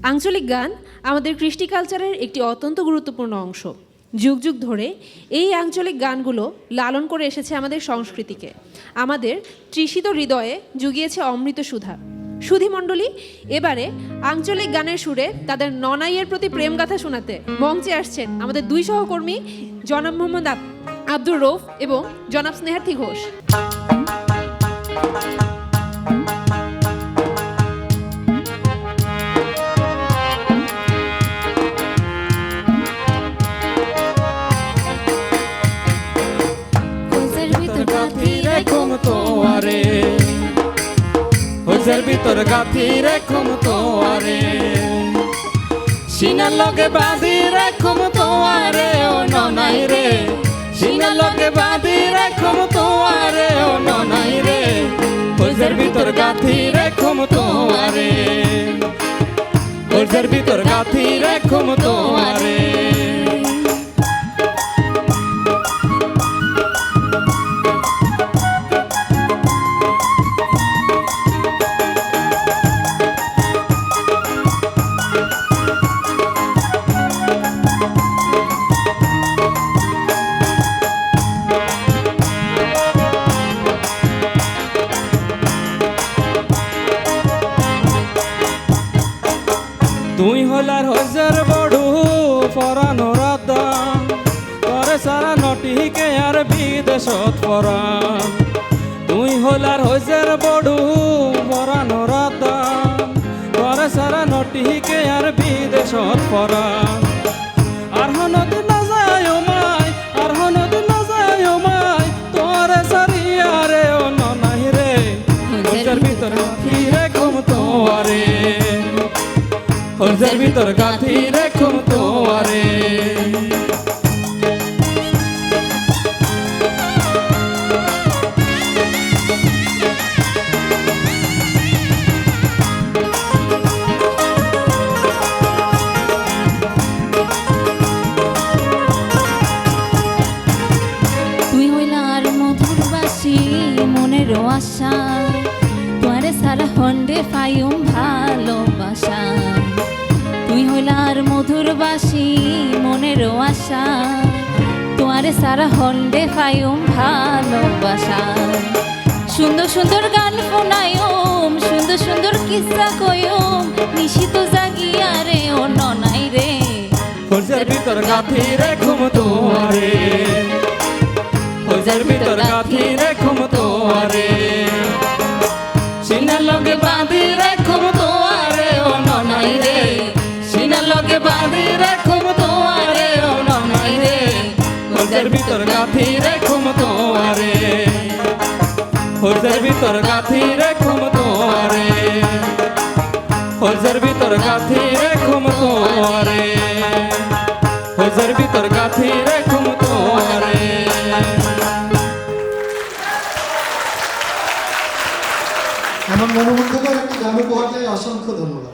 আঞ্চলিক গান আমাদের কৃষ্টি কালচারের একটি অত্যন্ত গুরুত্বপূর্ণ অংশ। যুগ যুগ ধরে এই আঞ্চলিক গানগুলো লালন করে এসেছে আমাদের সংস্কৃতিকে, আমাদের তৃষিত হৃদয়ে জুগিয়েছে অমৃত সুধা। সুধীমণ্ডলী, এবারে আঞ্চলিক গানের সুরে তাদের ননাইয়ের প্রতি প্রেমগাথা শোনাতে মঞ্চে আসছেন আমাদের দুই সহকর্মী জনাব মোহাম্মদ আব্দুর রৌফ এবং জনাব স্নেহার্থী ঘোষ। হইজের ভিতর গাথি রেখম তোয়ারে, সিনার লগে বাঁধি রেখম তোয়ারে ও ননাই রে, সিনার লগে বাঁধি রেখম তোয়ারে ও ননাই রে, হইজের ভিতর গাথি রেখম তোয়ারে, হইজের ভিতর গাথি রেখম তোয়ারে। তুই হলার হজর বড়ু পরানো রাধা, করে সারা নটিকে আর বিদেশত পরা। তুই হলার হজর বড়ু পরানো রাধা, করে সারা নটিকে আর বিদেশত পরা। আর হনদ না যায় ও মাই, আর হনদ না যায় ও মাই, তোরে সারিয়া রে ও ননাই রে, হজর ভিতর গাথি রেখম তোয়ারে, হজের ভিতর গাথি রেখম তোয়ারে। তুই হইলার মধুর বাসি মনেরও আশা, তোয়ারে সারা হন্ডে পাইম ভালোবাসা। তুই হইলার মধুর বাসি মনেরও আশা, তোয়ারে সারা হন্ডে পাইম ভালোবাসা। সুন্দর সুন্দর গান শোনায়ম, সুন্দর সুন্দর কিস্সা কয়ম, নিশিত জাগিয়া রে ও ননাই রে, হজের ভিতর গাথি রেখম তোয়ারে, হজের ভিতর গাথি রেখম তোয়ারে। সিনার লগে বাঁধি রেখম তোয়ারে ও ননাই রে, সিনার লগে বাঁধি রেখম তোয়ারে ও ননাই রে, হজের ভিতর গাথি রেখম তোয়ারে, হজের ভিতর গাথি রেখম তোয়ারে, হজের ভিতর গাথি রেখম তোয়ারে, হজের ভিতর গাথি রেখম তোয়ারে। এমন মনোমুগ্ধকর একটি গান উপহার দেয়, অসংখ্য ধন্যবাদ।